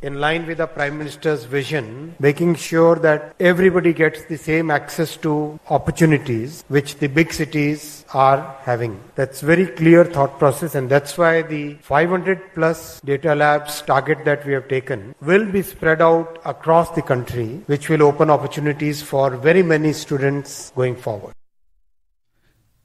In line with the Prime Minister's vision, making sure that everybody gets the same access to opportunities which the big cities are having. That's very clear thought process, and that's why the 500 plus data labs target that we have taken will be spread out across the country, which will open opportunities for very many students going forward.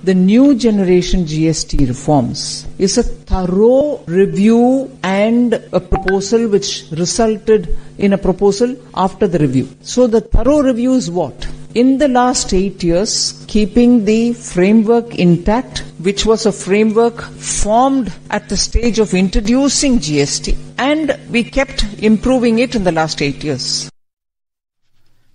The new generation GST reforms is a thorough review and a proposal which resulted in a proposal after the review. So the thorough review is what? In the last 8 years, keeping the framework intact, which was a framework formed at the stage of introducing GST, and we kept improving it in the last 8 years.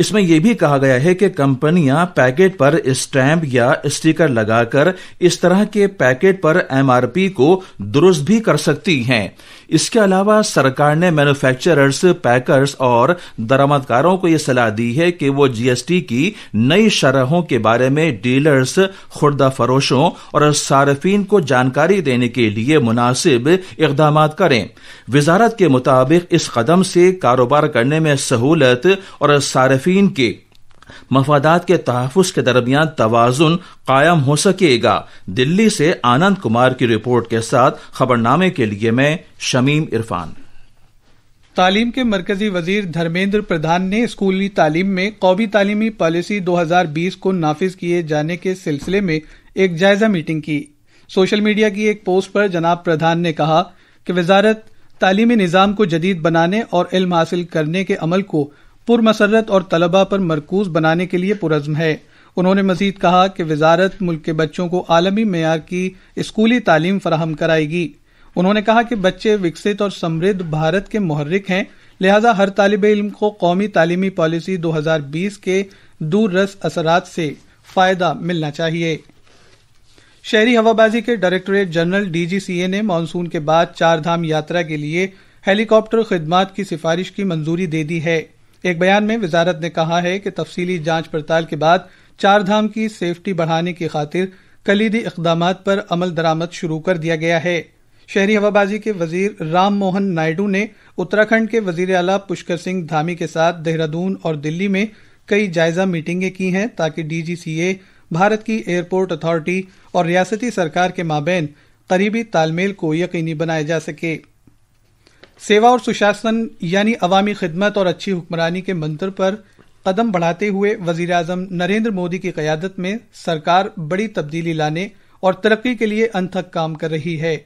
اس میں یہ بھی کہا گیا ہے کہ کمپنیاں packet پر stamp یا sticker لگا کر اس طرح کے پیکٹ پر MRP کو درست بھی کر سکتی ہیں. اس کے علاوہ سرکار نے مینوفیکچررز، پیکرز اور درآمدکاروں کو یہ صلاح دی ہے کہ وہ GST کی نئی شرحوں کے بارے میں ڈیلرز، خوردہ فروشوں اور صارفین کو جانکاری دینے کے لیے مناسب اقدامات کریں. وزارت کے مطابق اس قدم سے کاروبار کرنے میں سہولت اور صارفین کے مفادات کے تحفظ کے درمیان توازن قائم ہو سکے گا. دلی سے آنند کمار کی رپورٹ کے ساتھ خبرنامے کے لیے میں شمیم عرفان. تعلیم کے مرکزی وزیر دھرمیندر پردھان نے اسکولی تعلیم میں قومی تعلیمی پالیسی 2020 کو نافذ کیے جانے کے سلسلے میں ایک جائزہ میٹنگ کی. سوشل میڈیا کی ایک پوسٹ پر جناب پردھان نے کہا کہ وزارت تعلیمی نظام کو جدید بنانے اور علم حاصل کرنے کے عمل کو پرمسرت اور طلباء پر مرکوز بنانے کے لیے پرعزم ہے. انہوں نے مزید کہا کہ وزارت ملک کے بچوں کو عالمی معیار کی اسکولی تعلیم فراہم کرائے گی. انہوں نے کہا کہ بچے وکست اور سمردھ بھارت کے محرک ہیں، لہذا ہر طالب علم کو قومی تعلیمی پالیسی 2020 کے دور رس اثرات سے فائدہ ملنا چاہیے. شہری ہوابازی کے ڈائریکٹوریٹ جنرل DGCA نے مانسون کے بعد 4 دھام یاترا کے لیے ہیلی کاپٹر خدمات کی سفارش کی منظوری دے دی ہے. ایک بیان میں وزارت نے کہا ہے کہ تفصیلی جانچ پڑتال کے بعد 4 دھام کی سیفٹی بڑھانے کی خاطر کلیدی اقدامات پر عمل درآمد شروع کر دیا گیا ہے. شہری ہوابازی کے وزیر رام موہن نائیڈو نے اتراکھنڈ کے وزیر اعلیٰ پشکر سنگھ دھامی کے ساتھ دہرادون اور دلی میں کئی جائزہ میٹنگیں کی ہیں تاکہ DGCA، بھارت کی ایئرپورٹ اتھارٹی اور ریاستی سرکار کے مابین قریبی تال میل کو یقینی بنایا جا سکے. سیوا اور سشاسن یعنی عوامی خدمت اور اچھی حکمرانی کے منتر پر قدم بڑھاتے ہوئے وزیر اعظم نریندر مودی کی قیادت میں سرکار بڑی تبدیلی لانے اور ترقی کے لیے انتھک کام کر رہی ہے.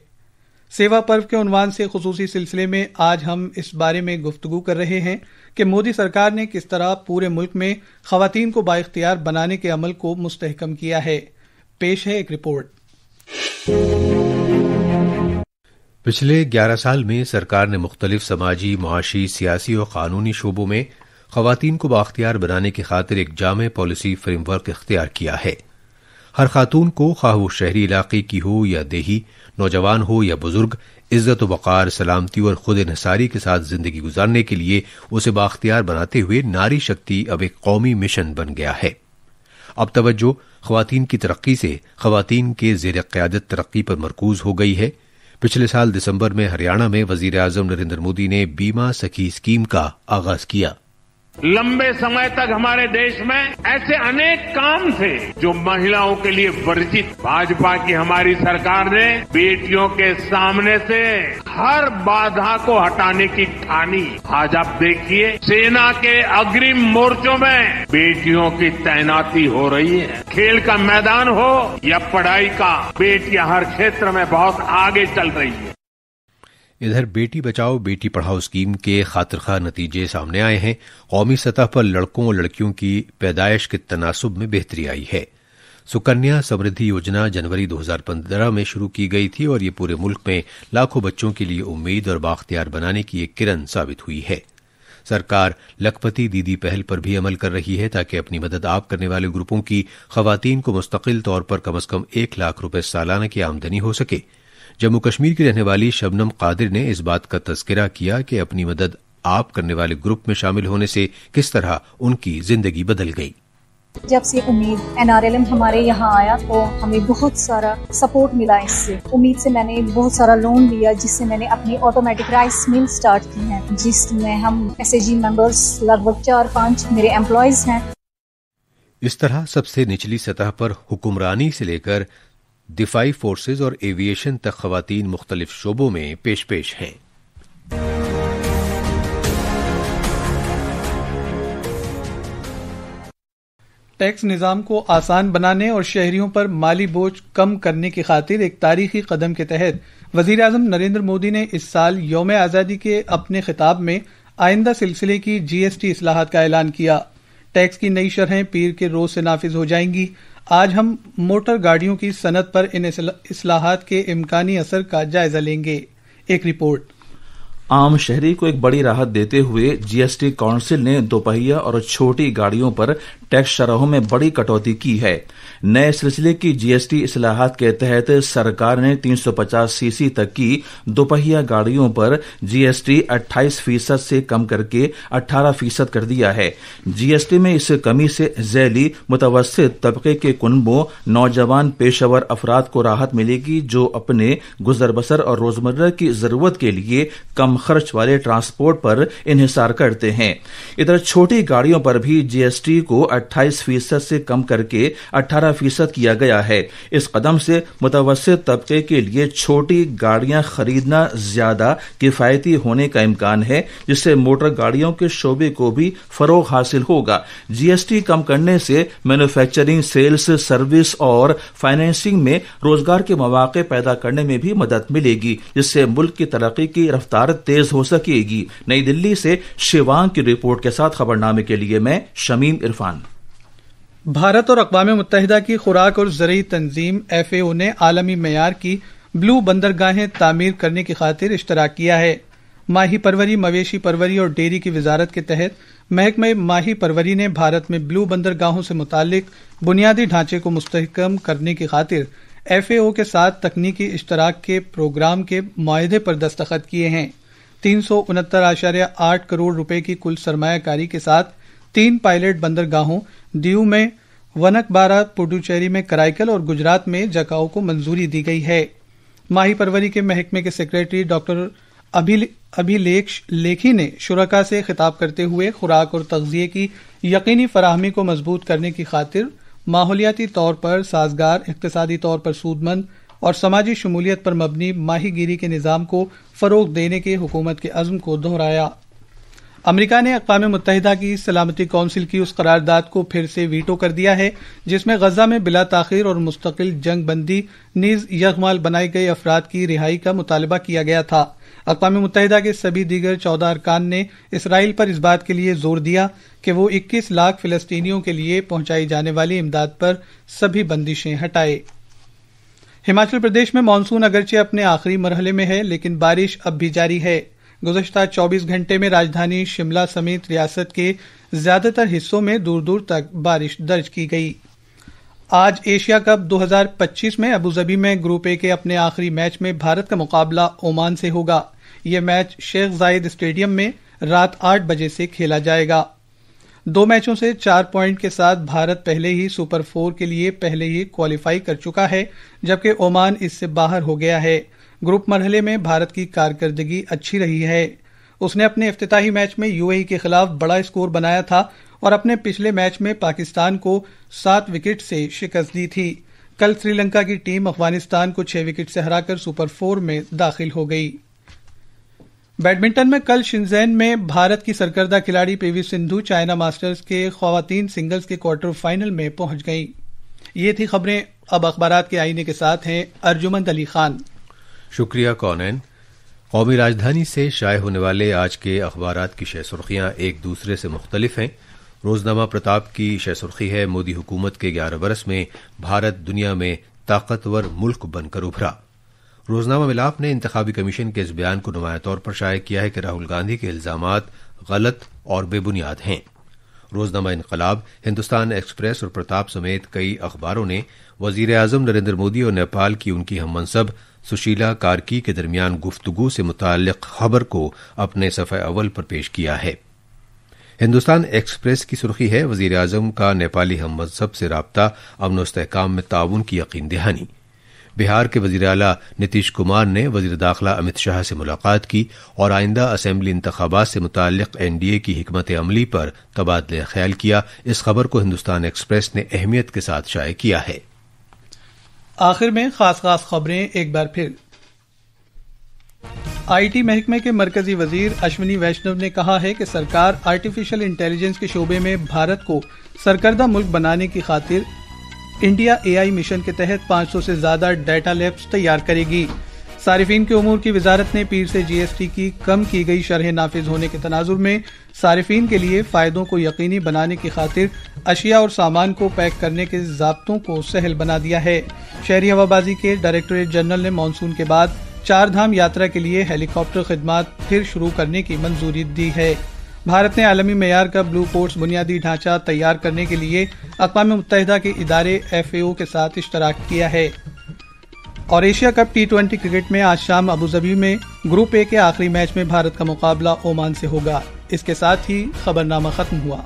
سیوا پرو کے عنوان سے خصوصی سلسلے میں آج ہم اس بارے میں گفتگو کر رہے ہیں کہ مودی سرکار نے کس طرح پورے ملک میں خواتین کو بااختیار بنانے کے عمل کو مستحکم کیا ہے. پیش ہے ایک رپورٹ. پچھلے 11 سال میں سرکار نے مختلف سماجی، معاشی، سیاسی اور قانونی شعبوں میں خواتین کو بااختیار بنانے کی خاطر ایک جامع پالیسی فریم ورک اختیار کیا ہے. ہر خاتون کو، خواہ وہ شہری علاقے کی ہو یا دیہی، نوجوان ہو یا بزرگ، عزت و وقار، سلامتی اور خود انحصاری کے ساتھ زندگی گزارنے کے لیے اسے بااختیار بناتے ہوئے ناری شکتی اب ایک قومی مشن بن گیا ہے. اب توجہ خواتین کی ترقی سے خواتین کے زیر قیادت ترقی پر مرکوز ہو گئی ہے. پچھلے سال دسمبر میں ہریانہ میں وزیر اعظم نریندر مودی نے بیما سکھی اسکیم کا آغاز کیا. لمبے سمے تک ہمارے دیش میں ایسے انیک کام تھے جو مہیلاؤں کے لیے ورجت. بھاجپا کی ہماری سرکار نے بیٹیوں کے سامنے سے ہر بادھا کو ہٹانے کی ٹھانی. آج آپ دیکھیے سینا کے اگرم مورچوں میں بیٹیوں کی تعیناتی ہو رہی ہے. کھیل کا میدان ہو یا پڑھائی کا، بیٹیاں ہر چھیتر میں بہت آگے چل رہی ہے. ادھر بیٹی بچاؤ بیٹی پڑھاؤ اسکیم کے خاطر خواہ نتیجے سامنے آئے ہیں. قومی سطح پر لڑکوں اور لڑکیوں کی پیدائش کے تناسب میں بہتری آئی ہے. سکنیا سمردھی یوجنا جنوری 2015 میں شروع کی گئی تھی اور یہ پورے ملک میں لاکھوں بچوں کے لیے امید اور بااختیار بنانے کی ایک کرن ثابت ہوئی ہے. سرکار لکھپتی دیدی پہل پر بھی عمل کر رہی ہے تاکہ اپنی مدد آپ کرنے والے گروپوں کی خواتین کو مستقل طور پر کم از کم 1 لاکھ روپے سالانہ کی آمدنی ہو سکے. جموں کشمیر کی رہنے والی شبنم قادر نے اس بات کا تذکرہ کیا کہ اپنی مدد آپ کرنے والے گروپ میں شامل ہونے سے کس طرح ان کی زندگی بدل گئی. جب سے امید NRLM ہمارے یہاں آیا تو ہمیں بہت سارا سپورٹ ملا. اس سے امید سے میں نے بہت سارا لون لیا جس سے میں نے اپنی آٹومیٹک رائس مل سٹارٹ کی ہے جس میں ہم SHG ممبرز لگ بھگ 4-5 میرے امپلائیز ہیں. اس طرح سب سے نچلی سطح پر حکمرانی سے لے کر دفاعی فورسز اور ایویشن تک خواتین مختلف شعبوں میں پیش ہیں. ٹیکس نظام کو آسان بنانے اور شہریوں پر مالی بوجھ کم کرنے کی خاطر ایک تاریخی قدم کے تحت وزیر اعظم نریندر مودی نے اس سال یوم آزادی کے اپنے خطاب میں آئندہ سلسلے کی GST اصلاحات کا اعلان کیا. ٹیکس کی نئی شرحیں پیر کے روز سے نافذ ہو جائیں گی. آج ہم موٹر گاڑیوں کی صنعت پر ان اصلاحات کے امکانی اثر کا جائزہ لیں گے. ایک رپورٹ. عام شہری کو ایک بڑی راحت دیتے ہوئے جی ایس ٹی کونسل نے دوپہیہ اور چھوٹی گاڑیوں پر ٹیکس شرحوں میں بڑی کٹوتی کی ہے. نئے سلسلے کی جی ایس ٹی اصلاحات کے تحت سرکار نے 350 سی سی تک کی دوپہیہ گاڑیوں پر جی ایس ٹی 28% سے کم کر کے 18% کر دیا ہے. جی ایس ٹی میں اس کمی سے ذیلی متوسط طبقے کے کنبوں، نوجوان پیشہ ور افراد کو راحت ملے گی جو اپنے گزر بسر اور روزمرہ کی ضرورت کے لیے کم خرچ والے ٹرانسپورٹ پر انحصار کرتے ہیں. ادھر چھوٹی گاڑیوں پر بھی جی ایس ٹی کو 28% سے کم کر کے 18% کیا گیا ہے. اس قدم سے متوسط طبقے کے لیے چھوٹی گاڑیاں خریدنا زیادہ کفایتی ہونے کا امکان ہے، جس سے موٹر گاڑیوں کے شعبے کو بھی فروغ حاصل ہوگا. جی ایس ٹی کم کرنے سے مینوفیکچرنگ، سیلز، سروس اور فائنینسنگ میں روزگار کے مواقع پیدا کرنے میں بھی مدد ملے گی، جس سے ملک کی ترقی کی رفتار تیز ہو سکے گی. نئی دلی سے شیوانگ کی رپورٹ کے ساتھ خبرنامے کے لیے میں شمیم عرفان. بھارت اور اقوام متحدہ کی خوراک اور زرعی تنظیم FAO نے عالمی معیار کی بلو بندرگاہیں تعمیر کرنے کی خاطر اشتراک کیا ہے. ماہی پروری، مویشی پروری اور ڈیری کی وزارت کے تحت محکمہ ماہی پروری نے بھارت میں بلو بندرگاہوں سے متعلق بنیادی ڈھانچے کو مستحکم کرنے کی خاطر FAO کے ساتھ تکنیکی اشتراک کے پروگرام کے معاہدے پر دستخط کیے ہیں. 369.8 کروڑ روپے کی کل سرمایہ کاری کے ساتھ 3 پائلٹ بندرگاہوں دیو میں، ونک بارہ، پڈوچیری میں کرائیکل اور گجرات میں جکاؤ کو منظوری دی گئی ہے. ماہی پروری کے محکمے کے سیکریٹری ڈاکٹر ابھیلیکش لیکھی نے شرکاء سے خطاب کرتے ہوئے خوراک اور تغذیے کی یقینی فراہمی کو مضبوط کرنے کی خاطر ماحولیاتی طور پر سازگار، اقتصادی طور پر سودمند اور سماجی شمولیت پر مبنی ماہی گیری کے نظام کو فروغ دینے کے حکومت کے عزم کو دہرایا. امریکہ نے اقوام متحدہ کی سلامتی کونسل کی اس قرارداد کو پھر سے ویٹو کر دیا ہے جس میں غزہ میں بلا تاخیر اور مستقل جنگ بندی نیز یغمال بنائے گئے افراد کی رہائی کا مطالبہ کیا گیا تھا. اقوام متحدہ کے سبھی دیگر 14 ارکان نے اسرائیل پر اس بات کے لیے زور دیا کہ وہ 21 لاکھ فلسطینیوں کے لیے پہنچائی جانے والی امداد پر سبھی بندشیں ہٹائے. ہماچل پردیش میں مانسون اگرچہ اپنے آخری مرحلے میں ہے لیکن بارش اب بھی جاری ہے. گزشتہ 24 گھنٹے میں راجدھانی شملہ سمیت ریاست کے زیادہ تر حصوں میں دور دور تک بارش درج کی گئی. آج ایشیا کپ 2025 میں ابوظہبی میں گروپ اے کے اپنے آخری میچ میں بھارت کا مقابلہ عمان سے ہوگا. یہ میچ شیخ زاید اسٹیڈیم میں رات 8 بجے سے کھیلا جائے گا. 2 میچوں سے 4 پوائنٹ کے ساتھ بھارت پہلے ہی سپر 4 کے لیے پہلے ہی کوالیفائی کر چکا ہے جبکہ عمان اس سے باہر ہو گیا ہے. گروپ مرحلے میں بھارت کی کارکردگی اچھی رہی ہے. اس نے اپنے افتتاحی میچ میں UAE کے خلاف بڑا اسکور بنایا تھا اور اپنے پچھلے میچ میں پاکستان کو 7 وکٹ سے شکست دی تھی. کل سری لنکا کی ٹیم افغانستان کو 6 وکٹ سے ہرا کر سپر 4 میں داخل ہو گئی. بیڈمنٹن میں کل شنزین میں بھارت کی سرکردہ کھلاڑی پی وی سندھو چائنا ماسٹرز کے خواتین سنگلز کے کوارٹر فائنل میں پہنچ گئیں. یہ تھی خبریں. اب اخبارات کے آئینے کے ساتھ ہیں ارجمند علی خان. شکریہ کونین. قومی راجدھانی سے شائع ہونے والے آج کے اخبارات کی شہ سرخیاں ایک دوسرے سے مختلف ہیں. روزنامہ پرتاپ کی شہ سرخی ہے: مودی حکومت کے 11 برس میں بھارت دنیا میں طاقتور ملک بن کر ابھرا. روزنامہ ملاپ نے انتخابی کمیشن کے اس بیان کو نمایاں طور پر شائع کیا ہے کہ راہل گاندھی کے الزامات غلط اور بے بنیاد ہیں. روزنامہ انقلاب، ہندوستان ایکسپریس اور پرتاپ سمیت کئی اخباروں نے وزیر اعظم نریندر مودی اور نیپال کی ان کی ہم منصب سشیلا کارکی کے درمیان گفتگو سے متعلق خبر کو اپنے صفحہ اول پر پیش کیا ہے. ہندوستان ایکسپریس کی سرخی ہے: وزیر اعظم کا نیپالی ہم منصب سے رابطہ، امن و استحکام میں تعاون کی یقین دہانی. بہار کے وزیر اعلیٰ نتیش کمار نے وزیر داخلہ امت شاہ سے ملاقات کی اور آئندہ اسمبلی انتخابات سے متعلق NDA کی حکمت عملی پر تبادلہ خیال کیا. اس خبر کو ہندوستان ایکسپریس نے اہمیت کے ساتھ شائع کیا ہے. آخر میں خاص خبریں ایک بار پھر. IT محکمے کے مرکزی وزیر اشونی ویشنو نے کہا ہے کہ سرکار آرٹیفیشل انٹیلیجنس کے شعبے میں بھارت کو سرکردہ ملک بنانے کی خاطر انڈیا AI مشن کے تحت 500 سے زیادہ ڈیٹا لیبس تیار کرے گی. صارفین کے امور کی وزارت نے پیر سے GST کی کم کی گئی شرح نافذ ہونے کے تناظر میں صارفین کے لیے فائدوں کو یقینی بنانے کی خاطر اشیاء اور سامان کو پیک کرنے کے ضابطوں کو سہل بنا دیا ہے. شہری ہوابازی کے ڈائریکٹوریٹ جنرل نے مانسون کے بعد چار دھام یاترا کے لیے ہیلی کاپٹر خدمات پھر شروع کرنے کی منظوری دی ہے۔ بھارت نے عالمی معیار کا بلو پورٹس بنیادی ڈھانچہ تیار کرنے کے لیے اقوام متحدہ کے ادارے FAO کے ساتھ اشتراک کیا ہے۔ اور ایشیا کپ T20 کرکٹ میں آج شام ابوظہبی میں گروپ A کے آخری میچ میں بھارت کا مقابلہ عمان سے ہوگا۔ اس کے ساتھ ہی خبرنامہ ختم ہوا۔